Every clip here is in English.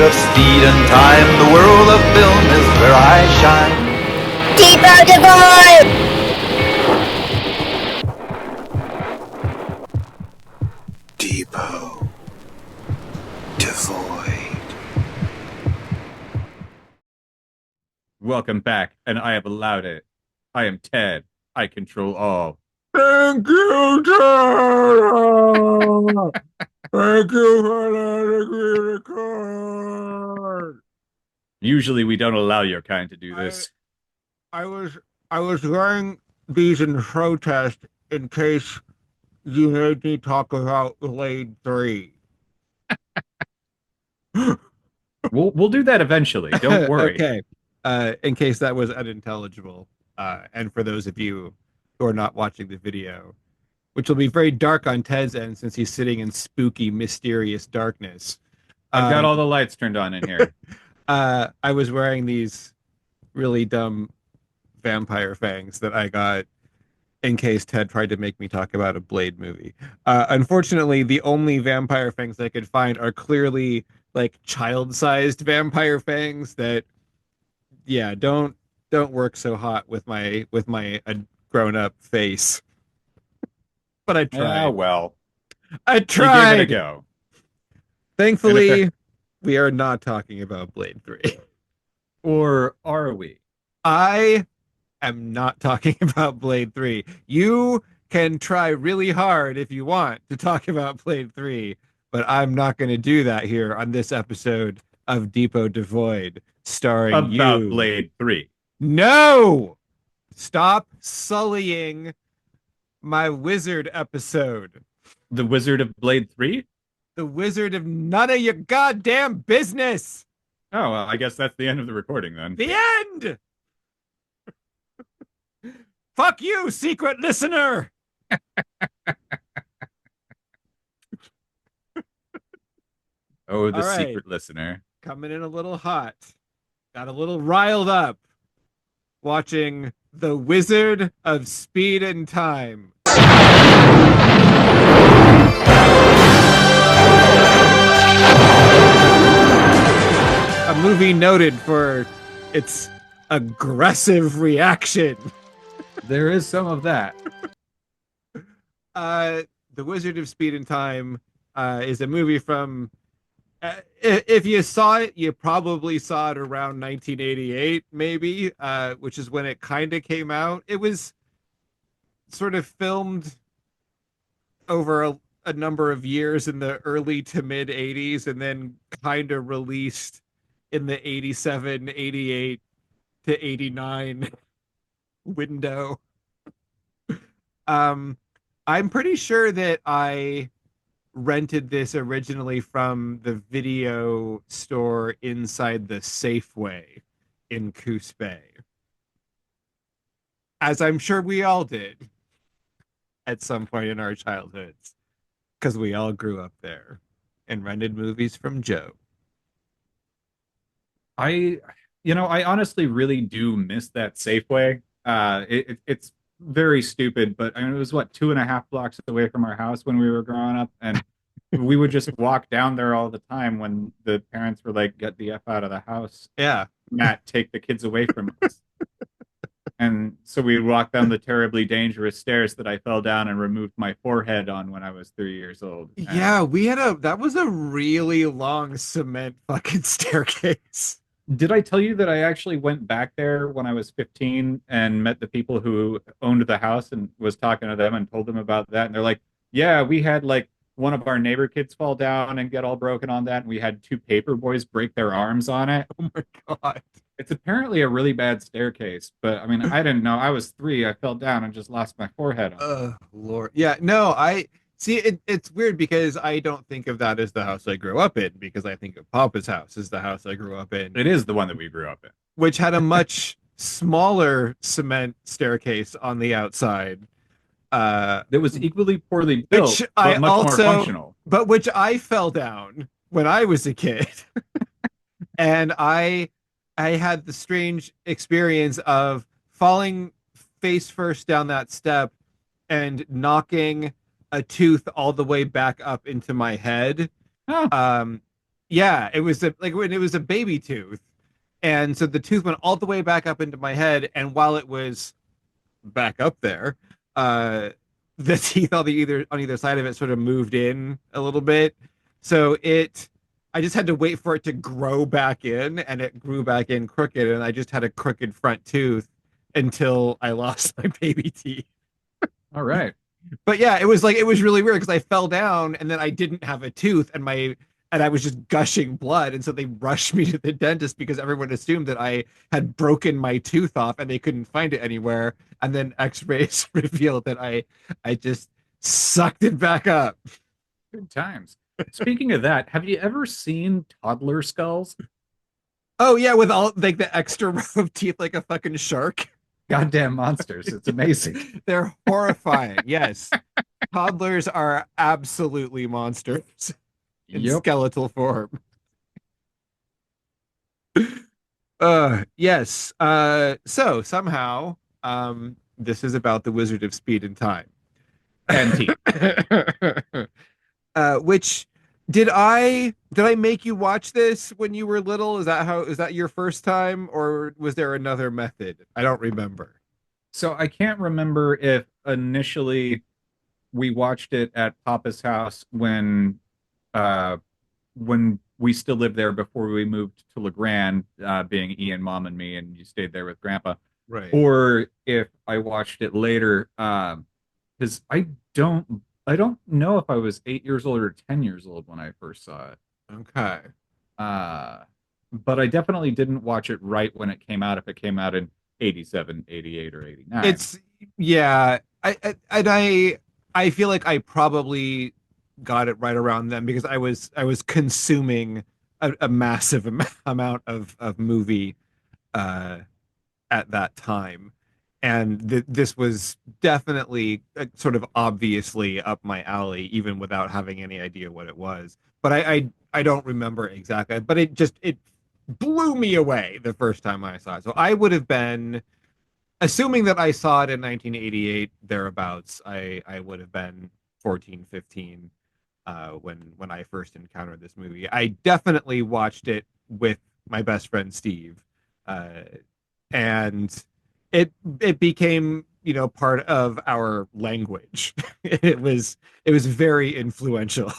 of speed and time, the world of film is where I shine. Deeper divide! Depot Devoid. Welcome back, and I have allowed it. I am Ted. I control all. Thank you, Tara. Thank you for letting me record. Usually we don't allow your kind to do this. I was wearing these in protest in case you made me talk about Blade 3. We'll do that eventually. Don't worry. Okay. In case that was unintelligible, and for those of you who are not watching the video, which will be very dark on Ted's end since he's sitting in spooky, mysterious darkness. I've got all the lights turned on in here. I was wearing these really dumb vampire fangs that I got in case Ted tried to make me talk about a Blade movie. Unfortunately, the only vampire fangs I could find are clearly like child-sized vampire fangs that, yeah, don't work so hot with my grown-up face. But I tried. Yeah, well, I tried. You gave it a go. Thankfully, we are not talking about Blade 3. Or are we? I am not talking about Blade 3. You can try really hard if you want to talk about Blade 3, but I'm not going to do that here on this episode of Depot Devoid, starring about you. Blade 3. No! Stop sullying my wizard episode. The Wizard of Blade 3? The wizard of none of your goddamn business. Oh, well, I guess that's the end of the recording then. The end! Fuck you, secret listener! Oh, the All right. secret listener. Coming in a little hot. Got a little riled up watching The Wizard of Speed and Time. A movie noted for its aggressive reaction. There is some of that. The Wizard of Speed and Time is a movie from... if you saw it, you probably saw it around 1988, maybe, which is when it kind of came out. It was sort of filmed over a number of years in the early to mid 80s and then kind of released in the 87, 88 to 89 window. I'm pretty sure that I rented this originally from the video store inside the Safeway in Coos Bay. As I'm sure we all did at some point in our childhoods, because we all grew up there and rented movies from Joe. I honestly really do miss that Safeway. It's very stupid, but I mean, it was 2.5 blocks away from our house when we were growing up, and we would just walk down there all the time when the parents were like, "Get the F out of the house." Yeah. Matt, take the kids away from us. And so we would walk down the terribly dangerous stairs that I fell down and removed my forehead on when I was 3 years old. And Yeah, that was a really long cement fucking staircase. did I tell you that I actually went back there when I was 15 and met the people who owned the house and was talking to them and told them about that? And they're like, yeah, we had like one of our neighbor kids fall down and get all broken on that. And we had 2 paper boys break their arms on it. Oh my God. It's apparently a really bad staircase, but I mean, I didn't know. I was 3. I fell down and just lost my forehead on it. Oh, Lord. Yeah, no, I see it's weird because I don't think of that as the house I grew up in, because I think of Papa's house as the house I grew up in. It is the one that we grew up in, which had a much smaller cement staircase on the outside. That was equally poorly built, Which but I much also- more functional. But which I fell down when I was a kid. And I had the strange experience of falling face first down that step and knocking a tooth all the way back up into my head. Huh. Yeah, it was like when it was a baby tooth. And so the tooth went all the way back up into my head. And while it was back up there, uh, the teeth on either side of it sort of moved in a little bit. So I just had to wait for it to grow back in, and it grew back in crooked, and I just had a crooked front tooth until I lost my baby teeth. All right. But yeah, it was really weird because I fell down and then I didn't have a tooth and I was just gushing blood, and so they rushed me to the dentist because everyone assumed that I had broken my tooth off and they couldn't find it anywhere. And then X-rays revealed that I just sucked it back up. Good times. Speaking of that, have you ever seen toddler skulls? Oh yeah, with all like the extra row of teeth like a fucking shark. Goddamn monsters. It's amazing. They're horrifying. Yes. Toddlers are absolutely monsters in Yep. skeletal form. Yes. So somehow, this is about the Wizard of Speed and Time. And teeth. Which did I make you watch this when you were little? Is that your first time, or was there another method? I don't remember. So I can't remember if initially we watched it at Papa's house when we still lived there before we moved to LeGrand, being Ian, Mom, and me, and you stayed there with Grandpa, Right. or if I watched it later, because I don't know if I was 8 years old or 10 years old when I first saw it. Okay. Uh, but I definitely didn't watch it right when it came out. If it came out in 87, 88, or 89. It's yeah. I feel like I probably got it right around then because I was consuming a massive amount of movie uh at that time. And this was definitely sort of obviously up my alley, even without having any idea what it was. But I don't remember exactly. But it blew me away the first time I saw it. So I would have been, assuming that I saw it in 1988 thereabouts. I would have been 14, 15 when I first encountered this movie. I definitely watched it with my best friend Steve, uh, and it became part of our language. It was very influential.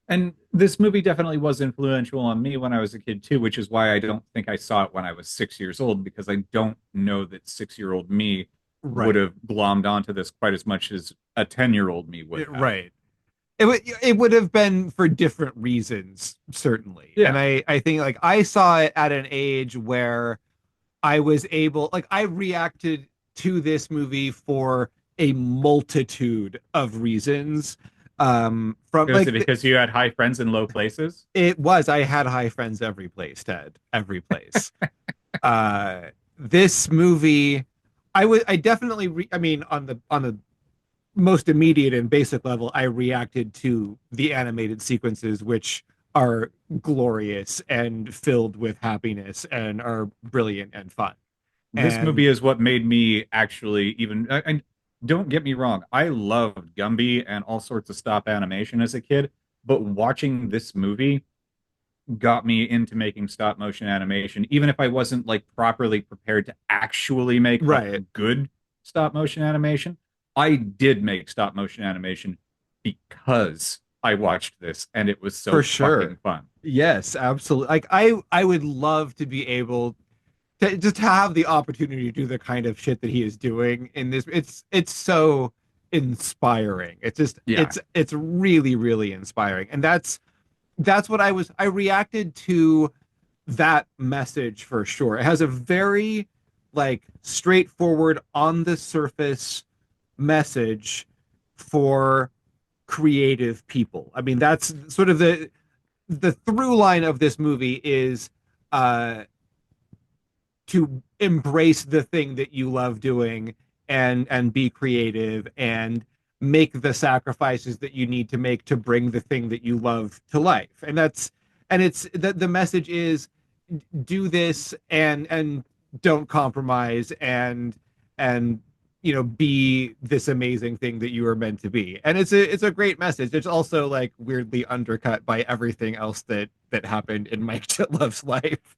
And this movie definitely was influential on me when I was a kid too, which is why I don't think I saw it when I was 6 years old, because I don't know that 6-year-old me would Right. have glommed onto this quite as much as a 10-year-old me would have. Right. It would have been for different reasons, certainly. Yeah. And I think like I saw it at an age where I was able, like, I reacted to this movie for a multitude of reasons. From Was like it because you had high friends in low places? I had high friends every place, Ted, every place. This movie, I definitely, I mean, on the most immediate and basic level, I reacted to the animated sequences, which are glorious and filled with happiness and are brilliant and fun. This And movie is what made me actually even. And don't get me wrong, I loved Gumby and all sorts of stop animation as a kid, but watching this movie got me into making stop motion animation, even if I wasn't like properly prepared to actually make right, good stop motion animation. I did make stop motion animation because I watched this and it was so for sure. fucking fun. Yes, absolutely. Like I would love to be able to just have the opportunity to do the kind of shit that he is doing in this. It's so inspiring. It's just Yeah. it's really really inspiring. And that's what I reacted to that message for sure. It has a very like straightforward on the surface message for creative people. I mean, that's sort of the through line of this movie is uh to embrace the thing that you love doing and be creative and make the sacrifices that you need to make to bring the thing that you love to life. And it's the message is do this and don't compromise and be this amazing thing that you were meant to be. And it's a great message. It's also like weirdly undercut by everything else that happened in Mike Jitlov's life.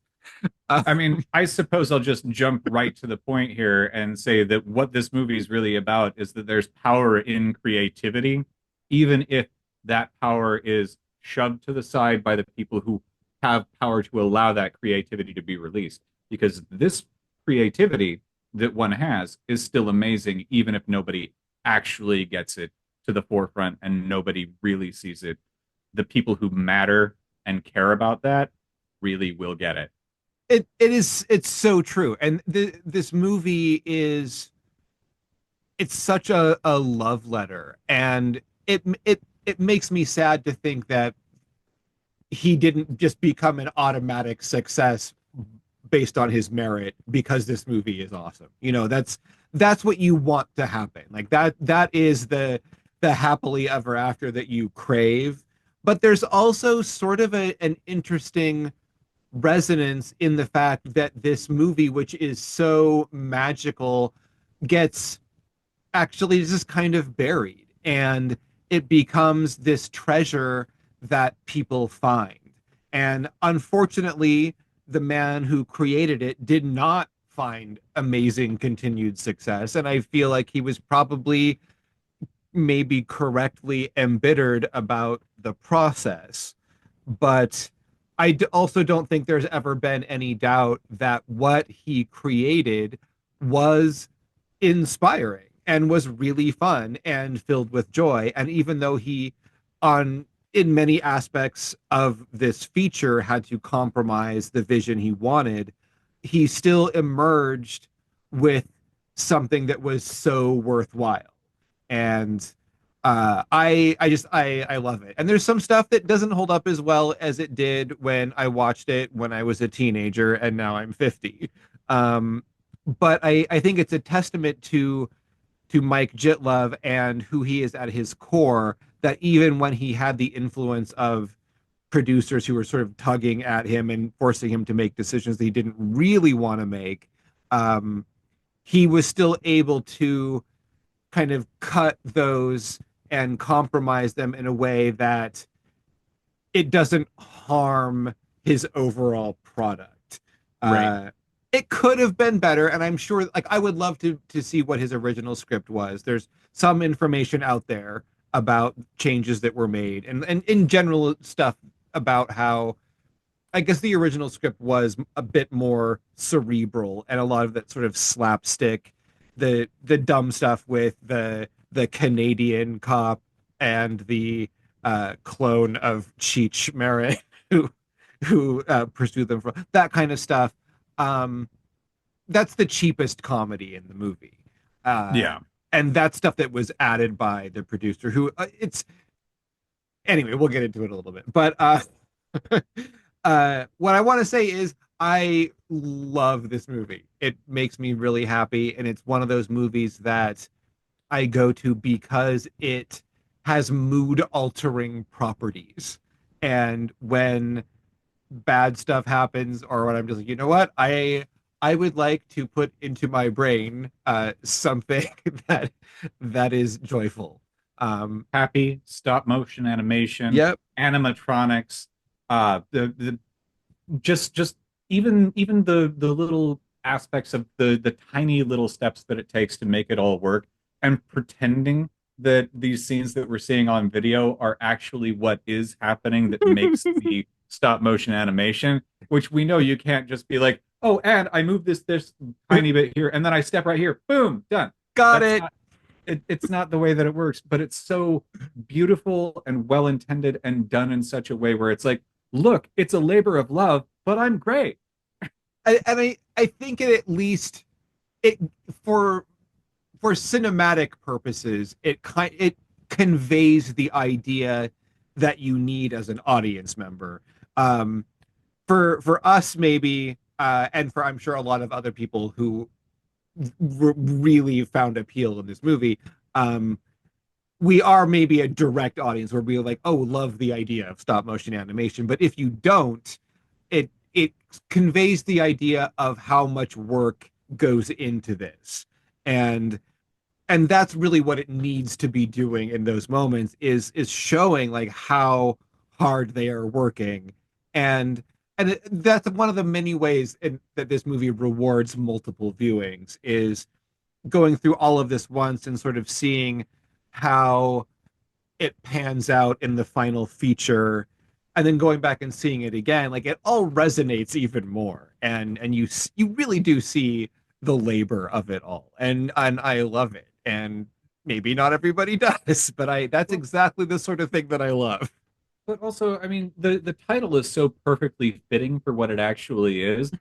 I mean, I suppose I'll just jump right to the point here and say that what this movie is really about is that there's power in creativity, even if that power is shoved to the side by the people who have power to allow that creativity to be released. Because this creativity that one has is still amazing, even if nobody actually gets it to the forefront and nobody really sees it. The people who matter and care about that really will get it. It's so true. And this movie it's such a love letter, and it makes me sad to think that he didn't just become an automatic success based on his merit because this movie is awesome. That's what you want to happen. Like that is the happily ever after that you crave. But there's also sort of an interesting resonance in the fact that this movie, which is so magical, gets actually just kind of buried, and it becomes this treasure that people find. And unfortunately, the man who created it did not find amazing continued success. And I feel like he was probably maybe correctly embittered about the process. But also don't think there's ever been any doubt that what he created was inspiring and was really fun and filled with joy. And even though he, on in many aspects of this feature, had to compromise the vision he wanted, he still emerged with something that was so worthwhile. And I love it. And there's some stuff that doesn't hold up as well as it did when I watched it when I was a teenager and now I'm 50. But I think it's a testament to Mike Jittlov and who he is at his core, that even when he had the influence of producers who were sort of tugging at him and forcing him to make decisions that he didn't really want to make, he was still able to kind of cut those and compromise them in a way that it doesn't harm his overall product. Right. It could have been better, and I'm sure, like, I would love to see what his original script was. There's some information out there about changes that were made, and in general stuff about how I guess the original script was a bit more cerebral, and a lot of that sort of slapstick, the dumb stuff with the Canadian cop and the clone of Cheech Marin who pursued them from that kind of stuff. That's the cheapest comedy in the movie. Yeah. And that's stuff that was added by the producer who anyway, we'll get into it a little bit. But what I want to say is I love this movie. It makes me really happy. And it's one of those movies that I go to because it has mood altering properties. And when bad stuff happens, or when I'm just like, you know what, I would like to put into my brain something that is joyful. Happy stop motion animation, Yep. animatronics, the just even the little aspects of the tiny little steps that it takes to make it all work, and pretending that these scenes that we're seeing on video are actually what is happening that makes the stop motion animation, which we know you can't just be like, oh, and I move this tiny bit here, and then I step right here, boom, done. Got That's it. not, it's not the way that it works, but it's so beautiful and well intended and done in such a way where it's like, look, it's a labor of love, but I'm great. I think at least it for cinematic purposes, it conveys the idea that you need as an audience member. For us, maybe, and for I'm sure a lot of other people who really found appeal in this movie, we are maybe a direct audience where we're like, oh, love the idea of stop motion animation. But if you don't, it conveys the idea of how much work goes into this. And and that's really what it needs to be doing in those moments is showing like how hard they are working. And that's one of the many ways that this movie rewards multiple viewings, is going through all of this once and sort of seeing how it pans out in the final feature, and then going back and seeing it again. Like, it all resonates even more, and you really do see the labor of it all, and I love it. And maybe not everybody does, but I that's exactly the sort of thing that I love. But also, I mean, the title is so perfectly fitting for what it actually is,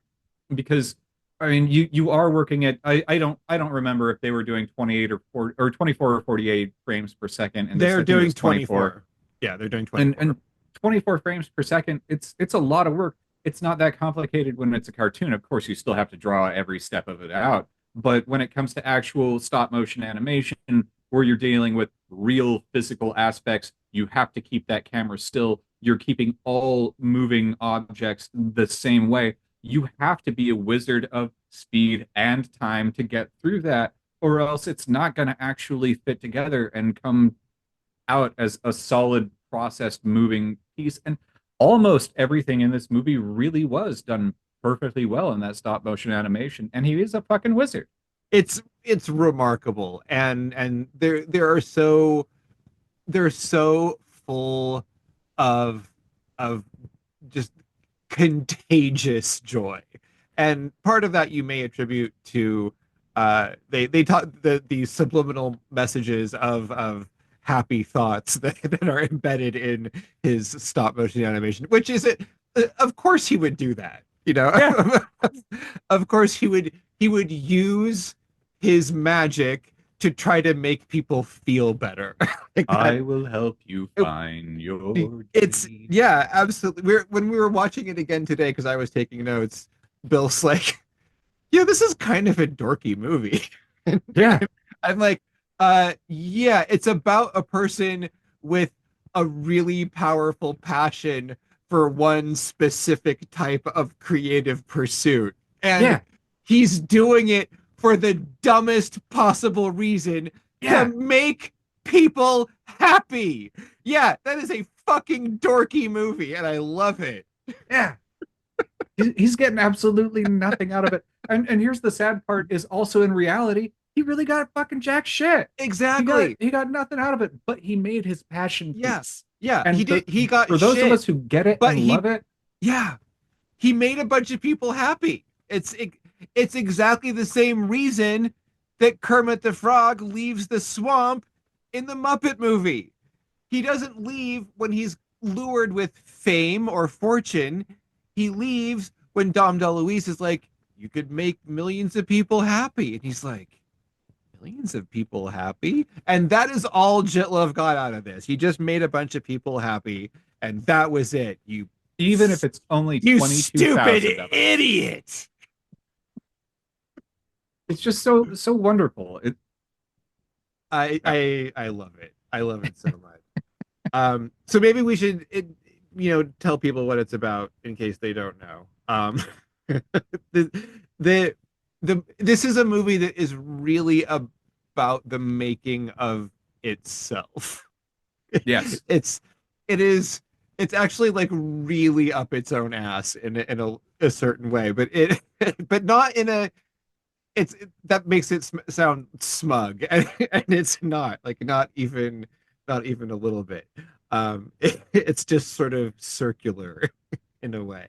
because I mean, you are working at I don't remember if they were doing 28 or 4 or 24 or 48 frames per second in this. I They're think it doing was 24. 24. Yeah, they're doing And 24. 24 frames per second, it's a lot of work. It's not that complicated when it's a cartoon. Of course, you still have to draw every step of it out. But when it comes to actual stop motion animation, where you're dealing with real physical aspects, you have to keep that camera still. You're keeping all moving objects the same way. You have to be a wizard of speed and time to get through that, or else it's not going to actually fit together and come out as a solid processed moving piece. And almost everything in this movie really was done perfectly well in that stop motion animation, and he is a fucking wizard. It's remarkable, and they're so full of of just contagious joy. And part of that you may attribute to they taught the subliminal messages of happy thoughts that are embedded in his stop motion animation, which is it. Of course he would do that, you know. Yeah. Of course he would use his magic to try to make people feel better. Like I that. will help you find your It's dream. yeah, absolutely. When we were watching it again today, because I was taking notes, Bill's like, "Yeah, this is kind of a dorky movie." And Yeah. I'm like, yeah, it's about a person with a really powerful passion for one specific type of creative pursuit, and Yeah. he's doing it for the dumbest possible reason, to Yeah. make people happy. Yeah, that is a fucking dorky movie, and I love it. Yeah. He's getting absolutely nothing out of it. And here's the sad part, is also in reality, he really got fucking jack shit. Exactly. He got nothing out of it, but he made his passion Yeah. piece. Yeah, And he did. He got for those of shit, us who get it but and love it, yeah, he made a bunch of people happy. It's exactly the same reason that Kermit the Frog leaves the swamp in the Muppet movie. He doesn't leave when he's lured with fame or fortune. He leaves when Dom DeLuise is like, "You could make millions of people happy," and he's like, "Millions of people happy?" And that is all Jitlov got out of this. He just made a bunch of people happy, and that was it. even if it's only You 22,000 stupid of it. idiot. It's just so wonderful. I love it. I love it so much. So maybe we should tell people what it's about in case they don't know. The, this is a movie that is really about the making of itself. Yes. It's actually like really up its own ass in a certain way, but it but not in a that makes it sound smug, and it's not, like, not even a little bit. It's just sort of circular in a way.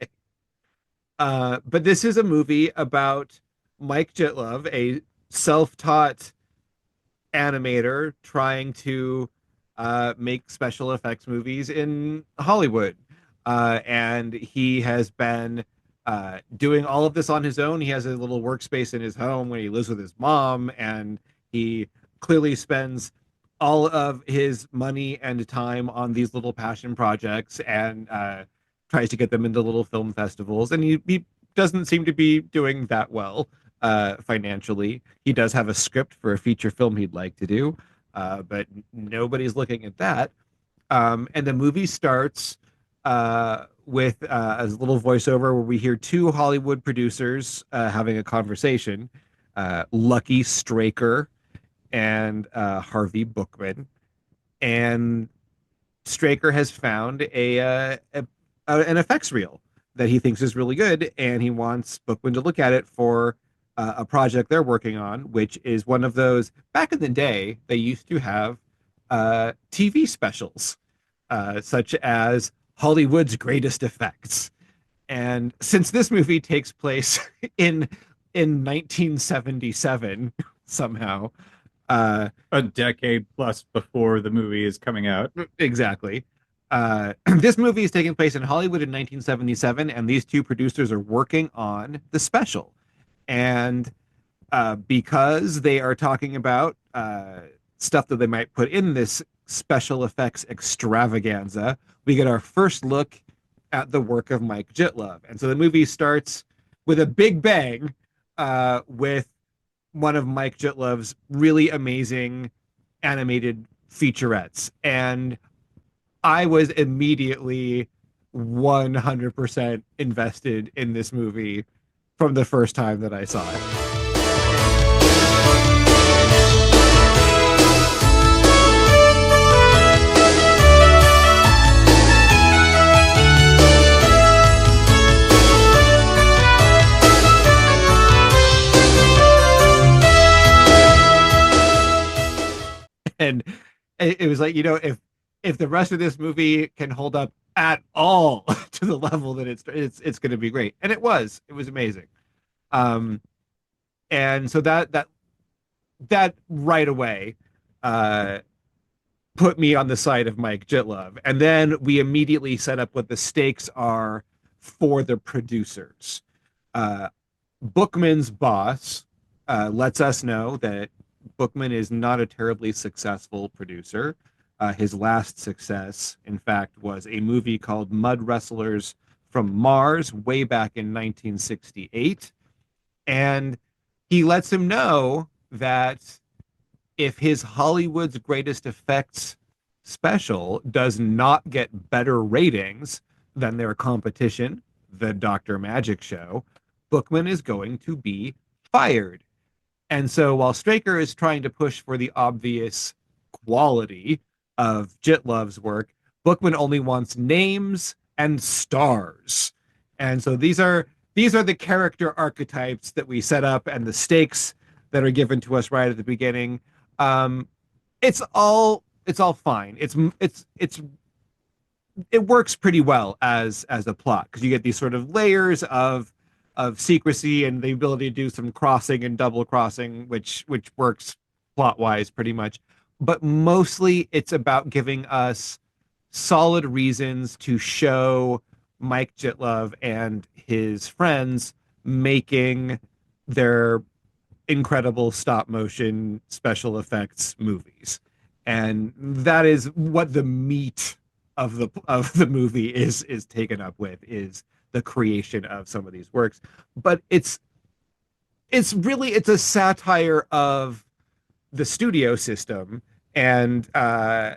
But this is a movie about Mike Jittlov, a self-taught animator trying to make special effects movies in Hollywood. And he has been doing all of this on his own. He has a little workspace in his home when he lives with his mom, and he clearly spends all of his money and time on these little passion projects, and tries to get them into little film festivals. And he doesn't seem to be doing that well financially. He does have a script for a feature film he'd like to do, but nobody's looking at that. And the movie starts with a little voiceover where we hear two Hollywood producers having a conversation. Lucky Straker and Harvey Bookman, and Straker has found an effects reel that he thinks is really good, and he wants Bookman to look at it for a project they're working on, which is one of those. Back in the day, they used to have TV specials, such as Hollywood's Greatest Effects. And since this movie takes place in 1977 somehow, A decade plus before the movie is coming out. exactly. This movie is taking place in Hollywood in 1977, and these two producers are working on the special. And because they are talking about stuff that they might put in this special effects extravaganza, we get our first look at the work of Mike Jittlov. And so the movie starts with a big bang with one of Mike Jitlov's really amazing animated featurettes. And I was immediately 100% invested in this movie from the first time that I saw it. And it was like, if the rest of this movie can hold up at all to the level that it's going to be great. And it was amazing. And so that right away put me on the side of Mike Jittlov. And then we immediately set up what the stakes are for the producers. Bookman's boss lets us know that Bookman is not a terribly successful producer. His last success, in fact, was a movie called Mud Wrestlers from Mars way back in 1968. And he lets him know that if his Hollywood's Greatest Effects special does not get better ratings than their competition, the Dr. Magic Show, Bookman is going to be fired. And so while Straker is trying to push for the obvious quality of Jitlov's work, Bookman only wants names and stars. And so these are the character archetypes that we set up and the stakes that are given to us right at the beginning. It's all fine. It works pretty well as a plot, because you get these sort of layers of secrecy and the ability to do some crossing and double crossing, which works plot wise pretty much. But mostly it's about giving us solid reasons to show Mike Jittlov and his friends making their incredible stop motion special effects movies. And that is what the meat of the movie is taken up with, is the creation of some of these works. But it's a satire of the studio system and how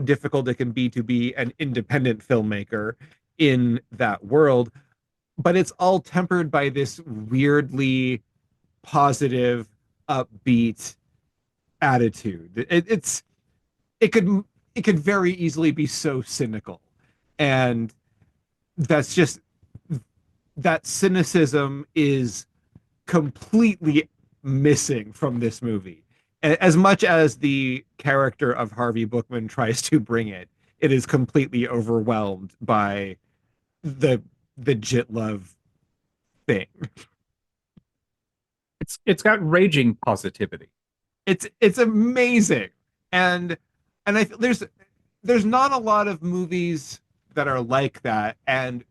difficult it can be to be an independent filmmaker in that world. But it's all tempered by this weirdly positive, upbeat attitude. It could very easily be so cynical, and that's just, that cynicism is completely missing from this movie. As much as the character of Harvey Bookman tries to bring it, it is completely overwhelmed by the Jittlov thing. It's got raging positivity. It's amazing. And there's not a lot of movies that are like that, and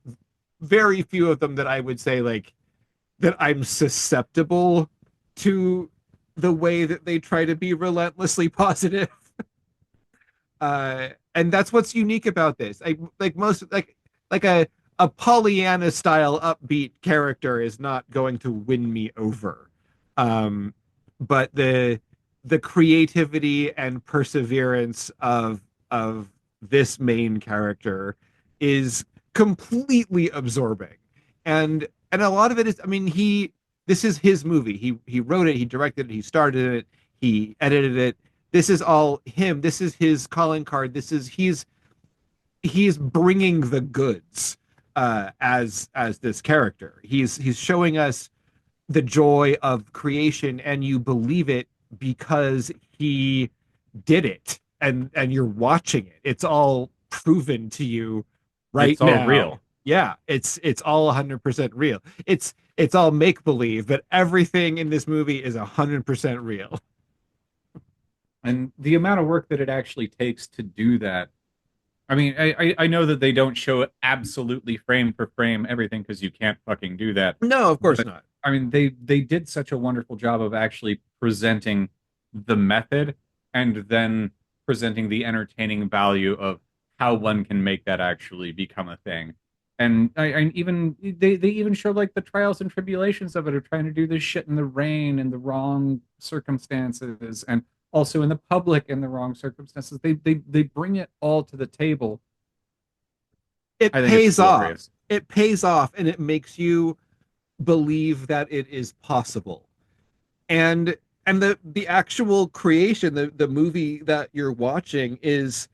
very few of them that I would say like that I'm susceptible to the way that they try to be relentlessly positive. And that's what's unique about this. Like a Pollyanna style upbeat character is not going to win me over. But the creativity and perseverance of this main character is completely absorbing. And a lot of it is, I mean, this is his movie. He wrote it, he directed it, he started it, he edited it. This is all him. This is his calling card. This is he's bringing the goods as this character. He's showing us the joy of creation, and you believe it because he did it, and you're watching it. It's all proven to you right It's all now. real. Yeah, it's all 100% real. It's all make believe, but everything in this movie is 100% real. And the amount of work that it actually takes to do that. I mean, I know that they don't show it absolutely frame for frame everything because you can't fucking do that. No, of course But not. I mean, they did such a wonderful job of actually presenting the method and then presenting the entertaining value of how one can make that actually become a thing. And I even they even show like the trials and tribulations of it of trying to do this shit in the rain in the wrong circumstances and also in the public in the wrong circumstances. They bring it all to the table. It I think it's pays off. glorious. It pays off, and it makes you believe that it is possible. And the actual creation, the movie that you're watching is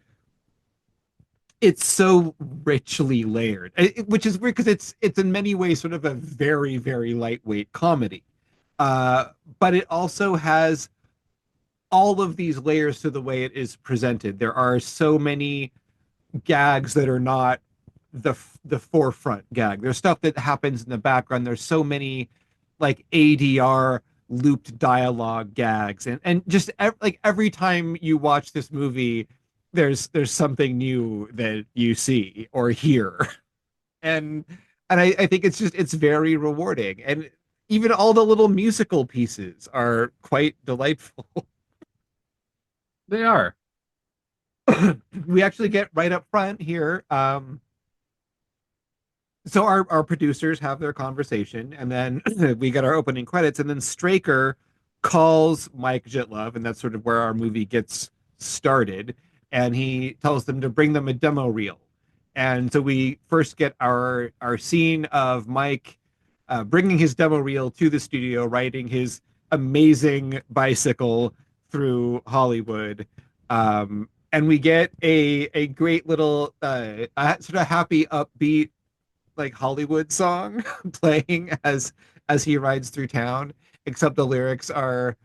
it's so richly layered, which is weird because it's in many ways sort of a very very lightweight comedy, but it also has all of these layers to the way it is presented. There are so many gags that are not the forefront gag. There's stuff that happens in the background. There's so many like ADR looped dialogue gags, and just like every time you watch this movie, there's something new that you see or hear, and I think it's very rewarding, and even all the little musical pieces are quite delightful. They are. We actually get right up front here. So our producers have their conversation, and then we get our opening credits, and then Straker calls Mike Jittlov, and that's sort of where our movie gets started. And he tells them to bring them a demo reel. And so we first get our scene of Mike bringing his demo reel to the studio, riding his amazing bicycle through Hollywood. And we get a great little sort of happy, upbeat like Hollywood song playing as he rides through town, except the lyrics are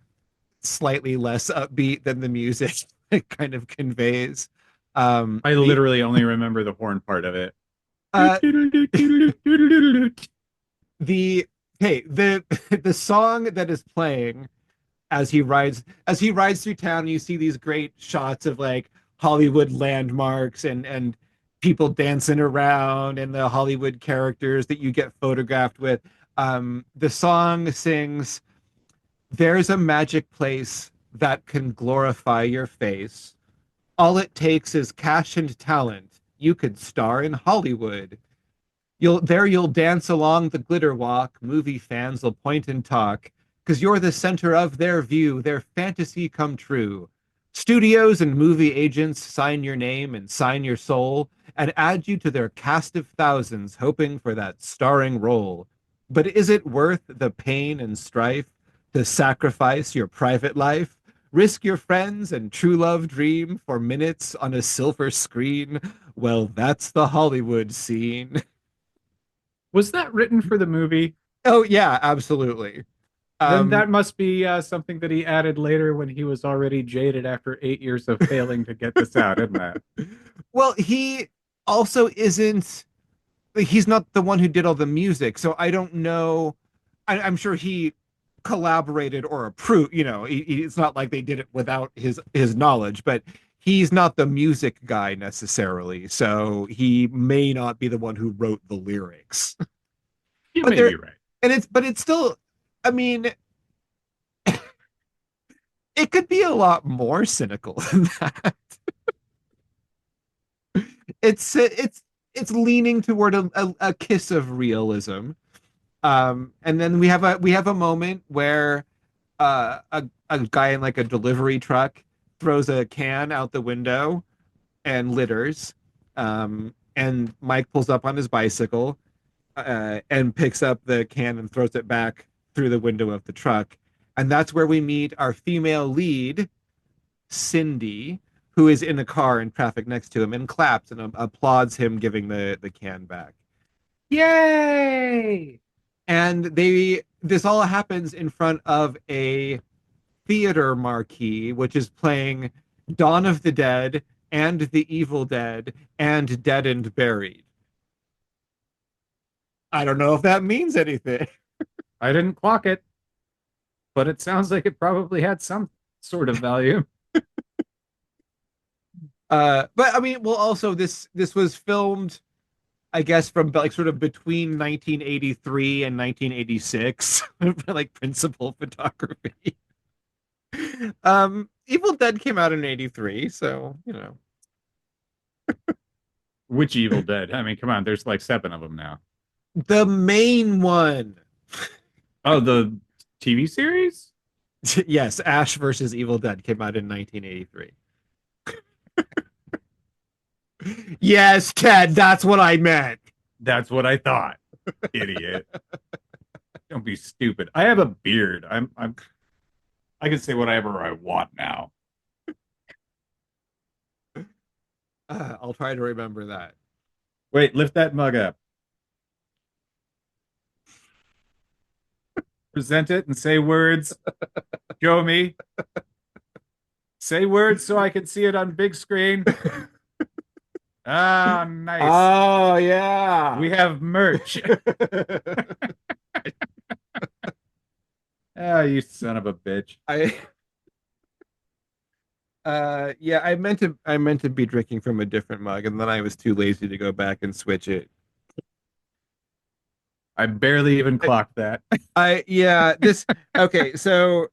slightly less upbeat than the music it kind of conveys. I literally only remember the horn part of it. Uh, the hey the the song that is playing as he rides through town, you see these great shots of like Hollywood landmarks and people dancing around and the Hollywood characters that you get photographed with. The song sings, "There's a magic place that can glorify your face. All it takes is cash and talent. You could star in Hollywood. You'll dance along the glitter walk. Movie fans will point and talk, because you're the center of their view, their fantasy come true. Studios and movie agents sign your name and sign your soul and add you to their cast of thousands, hoping for that starring role. But is it worth the pain and strife to sacrifice your private life? Risk your friends and true love dream for minutes on a silver screen? Well, that's the Hollywood scene." Was that written for the movie? Oh, yeah, absolutely. Then that must be something that he added later when he was already jaded after 8 years of failing to get this out, isn't that? Well, he also isn't, he's not the one who did all the music. So I don't know. I'm sure he collaborated or approved, it's not like they did it without his knowledge, but he's not the music guy necessarily. So he may not be the one who wrote the lyrics. You But may there, be right. but it's still, I mean, it could be a lot more cynical than that. It's leaning toward a kiss of realism. And then we have a moment where a guy in like a delivery truck throws a can out the window and litters. And Mike pulls up on his bicycle and picks up the can and throws it back through the window of the truck. And that's where we meet our female lead, Cindy, who is in a car in traffic next to him and claps and applauds him giving the can back. Yay! And this all happens in front of a theater marquee, which is playing Dawn of the Dead and The Evil Dead and Dead and Buried. I don't know if that means anything. I didn't clock it, but it sounds like it probably had some sort of value. But I mean, well, also this was filmed, I guess, from like sort of between 1983 and 1986, like principal photography. Evil Dead came out in 83, so you know. Which Evil Dead? I mean, come on, there's like 7 of them now. The main one. Oh, the TV series? Yes, Ash versus Evil Dead came out in 1983. Yes, Ted, that's what I meant. That's what I thought. Idiot. Don't be stupid. I have a beard. I can say whatever I want now. I'll try to remember that. Wait, lift that mug up. Present it and say words. Show me. Say words so I can see it on big screen. Ah, nice. Oh, yeah. We have merch. Ah, you son of a bitch. Yeah, I meant to be drinking from a different mug, and then I was too lazy to go back and switch it. I barely even clocked that. Okay, so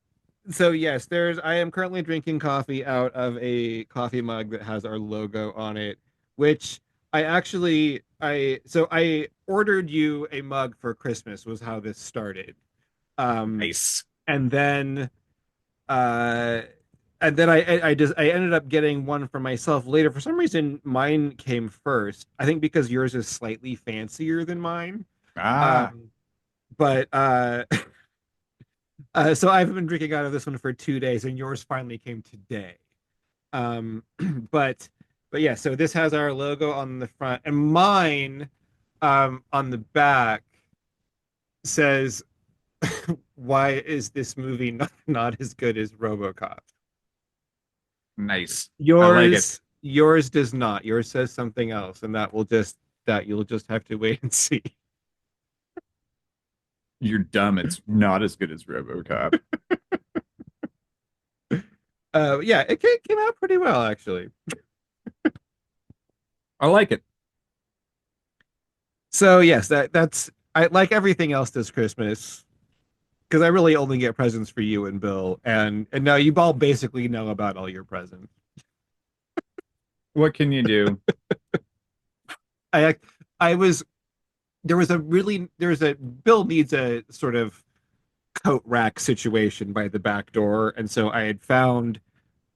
yes, I am currently drinking coffee out of a coffee mug that has our logo on it, which I ordered you a mug for Christmas was how this started. Nice. And then I ended up getting one for myself later. For some reason, mine came first. I think because yours is slightly fancier than mine. Ah. But so I've been drinking out of this one for 2 days, and yours finally came today. But yeah, so this has our logo on the front, and mine on the back says, "Why is this movie not as good as RoboCop?" Nice. Yours, I like it. Yours does not. Yours says something else, and that you'll just have to wait and see. You're dumb. It's not as good as RoboCop. Yeah, it came out pretty well, actually. I like it. So yes, that's I like everything else this Christmas, because I really only get presents for you and Bill, and now you all basically know about all your presents. What can you do? There's a Bill needs a sort of coat rack situation by the back door, and so I had found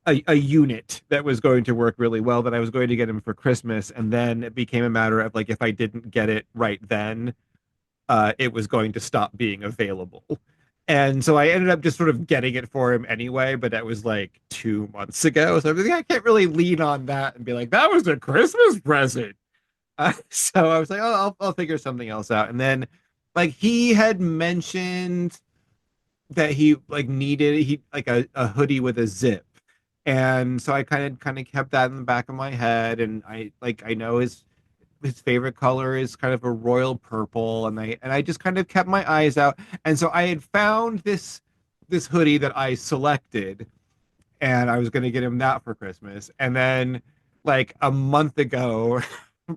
a unit that was going to work really well that I was going to get him for Christmas, and then it became a matter of like if I didn't get it right then, it was going to stop being available. And so I ended up just sort of getting it for him anyway, but that was like 2 months ago. So I can't really lean on that and be like, that was a Christmas present. So I was like, oh, I'll figure something else out. And then like he had mentioned that he like needed a hoodie with a zip. And so I kind of kept that in the back of my head. And I know his favorite color is kind of a royal purple, and I just kind of kept my eyes out. And so I had found this hoodie that I selected, and I was going to get him that for Christmas. And then like a month ago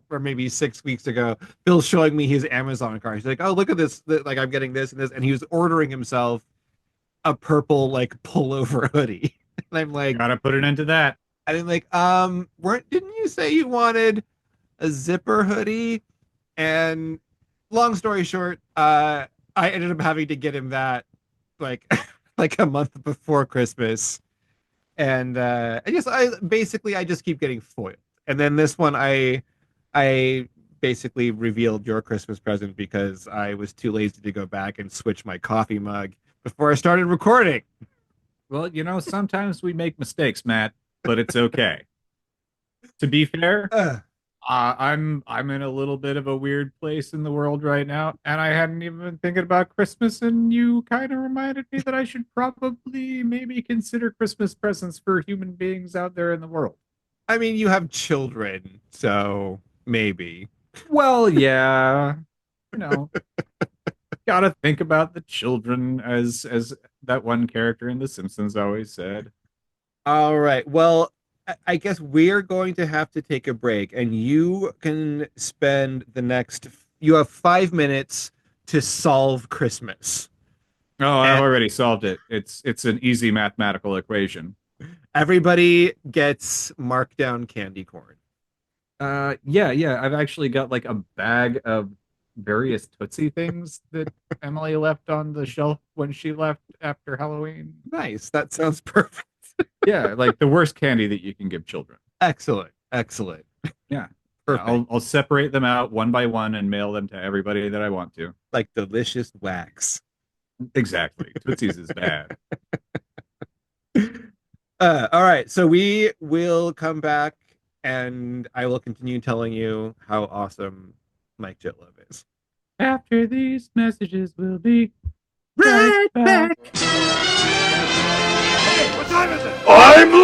or maybe 6 weeks ago, Bill's showing me his Amazon cart. He's like, "Oh, look at this, like I'm getting this and this," and he was ordering himself a purple like pullover hoodie. And I'm like, Gotta put an end to that. and I'm like, didn't you say you wanted a zipper hoodie? And long story short, I ended up having to get him that like like a month before Christmas. And I just keep getting foiled. And then this one I basically revealed your Christmas present because I was too lazy to go back and switch my coffee mug before I started recording. Well, sometimes we make mistakes, Matt, but it's okay. To be fair, Ugh. I'm in a little bit of a weird place in the world right now, and I hadn't even been thinking about Christmas, and you kind of reminded me that I should probably maybe consider Christmas presents for human beings out there in the world. I mean, you have children, so maybe. Well, yeah, you know, gotta think about the children as that one character in The Simpsons always said. All right. Well, I guess we're going to have to take a break, and you can spend the next. You have 5 minutes to solve Christmas. Oh, I've And already solved it. It's an easy mathematical equation. everybody gets marked down candy corn. Yeah. I've actually got like a bag of various Tootsie things that Emily left on the shelf when she left after Halloween. Nice. That sounds perfect. Yeah, like the worst candy that you can give children. Excellent. Excellent. Yeah. Perfect. I'll separate them out one by one and mail them to everybody that I want to. Like delicious wax. Exactly. Tootsie's is bad. All right. So we will come back and I will continue telling you how awesome Mike Jittlov is. After these messages, we'll be right back. Hey, what time is it? I'm late!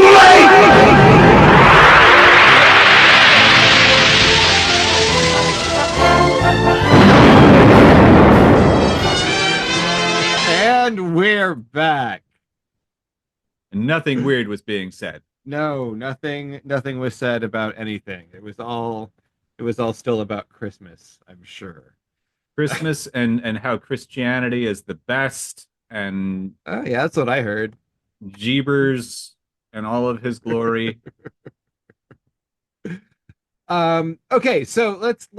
And we're back. Nothing weird was being said. No, nothing was said about anything. It was all still about Christmas, I'm sure. Christmas and how Christianity is the best and Oh yeah, that's what I heard. Jeebers and all of his glory. Okay, so let's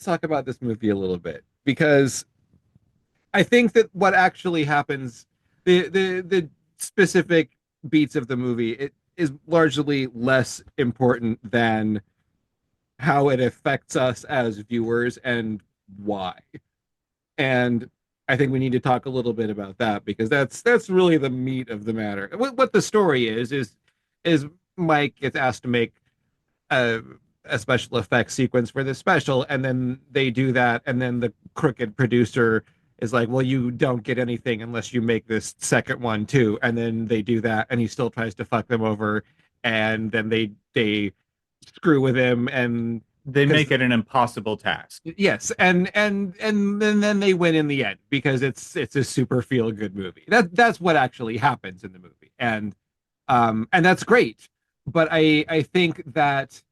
talk about this movie a little bit because I think that what actually happens, the specific beats of the movie, it is largely less important than how it affects us as viewers and why. And I think we need to talk a little bit about that because that's really the meat of the matter. What the story is Mike gets asked to make a special effects sequence for this special, and then they do that, and then the crooked producer is like, well, you don't get anything unless you make this second one too. And then they do that, and he still tries to fuck them over, and then they screw with him, and They make it an impossible task. yes, and then they win in the end because it's a super feel good movie. That's what actually happens in the movie, and that's great. But I think that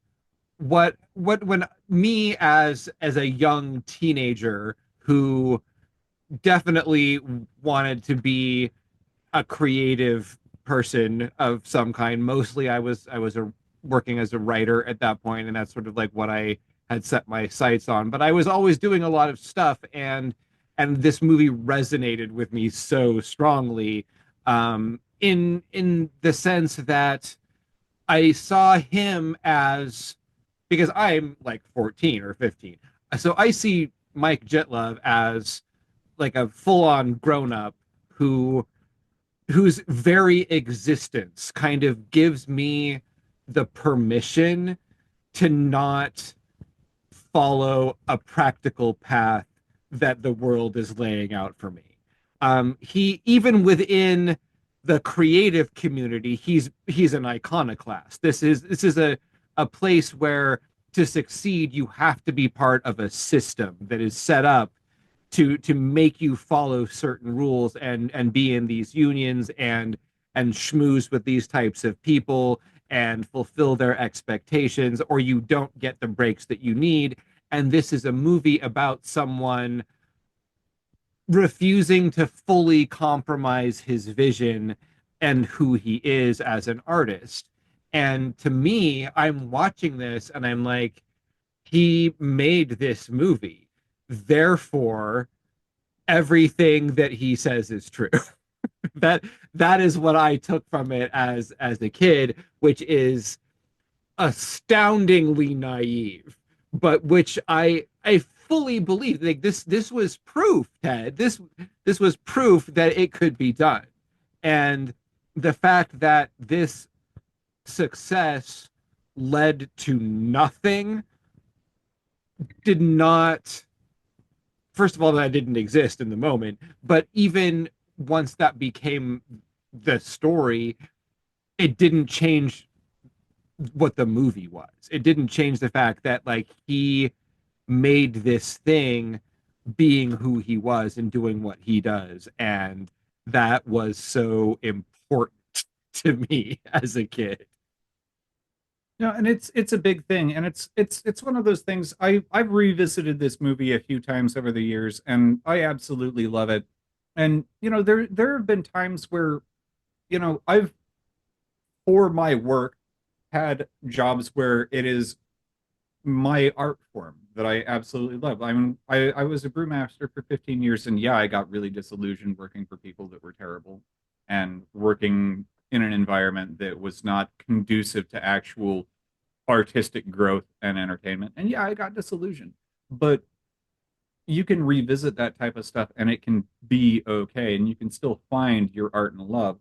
what when me as a young teenager who definitely wanted to be a creative person of some kind. Mostly I was working as a writer at that point, and that's sort of like what I had set my sights on. But I was always doing a lot of stuff, and this movie resonated with me so strongly, in the sense that I saw him as, because I'm like 14 or 15, so I see Mike Jittlov as like a full-on grown-up whose very existence kind of gives me the permission to not follow a practical path that the world is laying out for me. He, even within the creative community, he's an iconoclast. This is a place where to succeed you have to be part of a system that is set up to make you follow certain rules and be in these unions and schmooze with these types of people and fulfill their expectations, or you don't get the breaks that you need. And this is a movie about someone refusing to fully compromise his vision and who he is as an artist. And to me, I'm watching this and I'm like, he made this movie. Therefore, everything that he says is true. that is what I took from it as a kid, which is astoundingly naive, but which I fully believe. Like this was proof, Ted. This was proof that it could be done. And the fact that this success led to nothing did not, first of all, that didn't exist in the moment, but even once that became the story, it didn't change what the movie was. It didn't change the fact that like he made this thing being who he was and doing what he does. And that was so important to me as a kid. No, and it's a big thing, and it's one of those things. I've revisited this movie a few times over the years, and I absolutely love it. And there have been times where I've, for my work, had jobs where it is my art form that I absolutely love. I mean, I was a brewmaster for 15 years, and yeah, I got really disillusioned working for people that were terrible and working in an environment that was not conducive to actual artistic growth and entertainment. And yeah, I got disillusioned. But you can revisit that type of stuff and it can be okay, and you can still find your art and love.